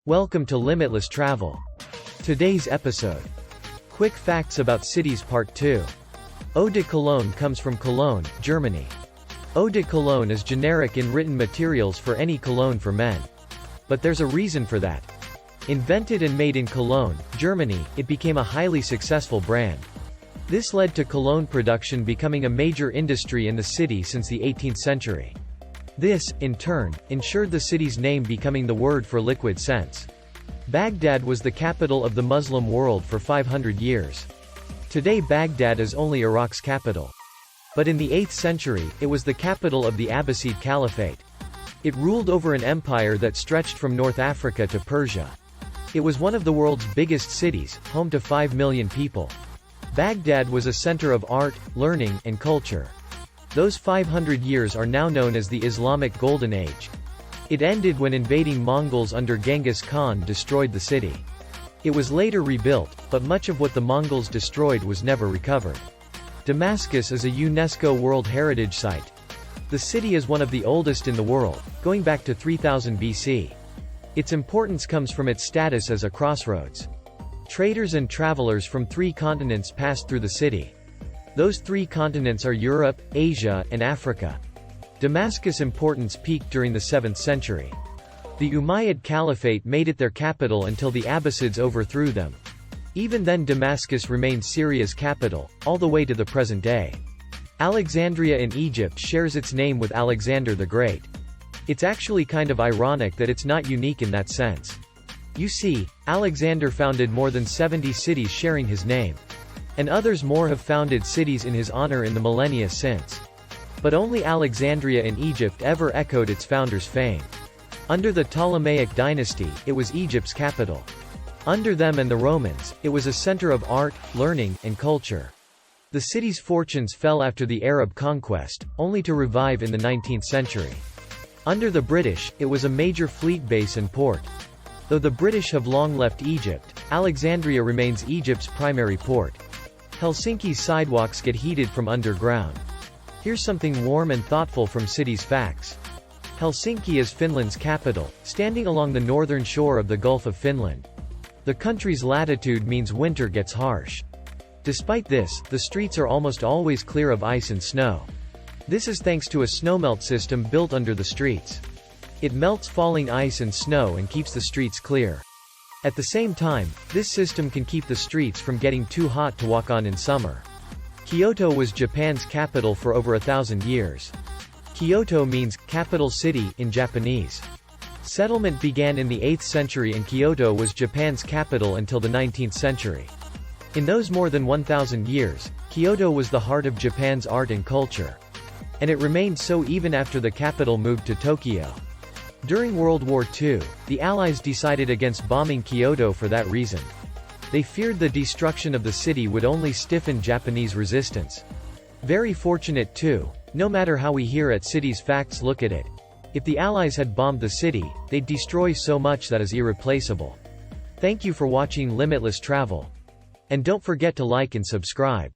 Welcome to Limitless Travel. Today's episode. Quick facts about cities Part 2. Eau de Cologne comes from Cologne, Germany. Eau de Cologne is generic in written materials for any cologne for men. But there's a reason for that. Invented and made in Cologne, Germany, it became a highly successful brand. This led to cologne production becoming a major industry in the city since the 18th century. This, in turn, ensured the city's name becoming the word for liquid scents. Baghdad was the capital of the Muslim world for 500 years. Today Baghdad is only Iraq's capital. But in the 8th century, it was the capital of the Abbasid Caliphate. It ruled over an empire that stretched from North Africa to Persia. It was one of the world's biggest cities, home to 5 million people. Baghdad was a center of art, learning, and culture. Those 500 years are now known as the Islamic Golden Age. It ended when invading Mongols under Genghis Khan destroyed the city. It was later rebuilt, but much of what the Mongols destroyed was never recovered. Damascus is a UNESCO World Heritage Site. The city is one of the oldest in the world, going back to 3000 BC. Its importance comes from its status as a crossroads. Traders and travelers from 3 continents passed through the city. Those 3 continents are Europe, Asia, and Africa. Damascus' importance peaked during the 7th century. The Umayyad Caliphate made it their capital until the Abbasids overthrew them. Even then Damascus remained Syria's capital, all the way to the present day. Alexandria in Egypt shares its name with Alexander the Great. It's actually kind of ironic that it's not unique in that sense. You see, Alexander founded more than 70 cities sharing his name. And others more have founded cities in his honor in the millennia since. But only Alexandria in Egypt ever echoed its founder's fame. Under the Ptolemaic dynasty, it was Egypt's capital. Under them and the Romans, it was a center of art, learning, and culture. The city's fortunes fell after the Arab conquest, only to revive in the 19th century. Under the British, it was a major fleet base and port. Though the British have long left Egypt, Alexandria remains Egypt's primary port. Helsinki's sidewalks get heated from underground. Here's something warm and thoughtful from city's facts. Helsinki is Finland's capital, standing along the northern shore of the Gulf of Finland. The country's latitude means winter gets harsh. Despite this, the streets are almost always clear of ice and snow. This is thanks to a snowmelt system built under the streets. It melts falling ice and snow and keeps the streets clear. At the same time, this system can keep the streets from getting too hot to walk on in summer. Kyoto was Japan's capital for over 1,000 years. Kyoto means capital city in Japanese. Settlement began in the 8th century and Kyoto was Japan's capital until the 19th century. In those more than 1,000 years, Kyoto was the heart of Japan's art and culture. And it remained so even after the capital moved to Tokyo. During World War II, the Allies decided against bombing Kyoto for that reason. They feared the destruction of the city would only stiffen Japanese resistance. Very fortunate too, no matter how we here at Cities Facts look at it. If the Allies had bombed the city, they'd destroy so much that is irreplaceable. Thank you for watching Limitless Travel. And don't forget to like and subscribe.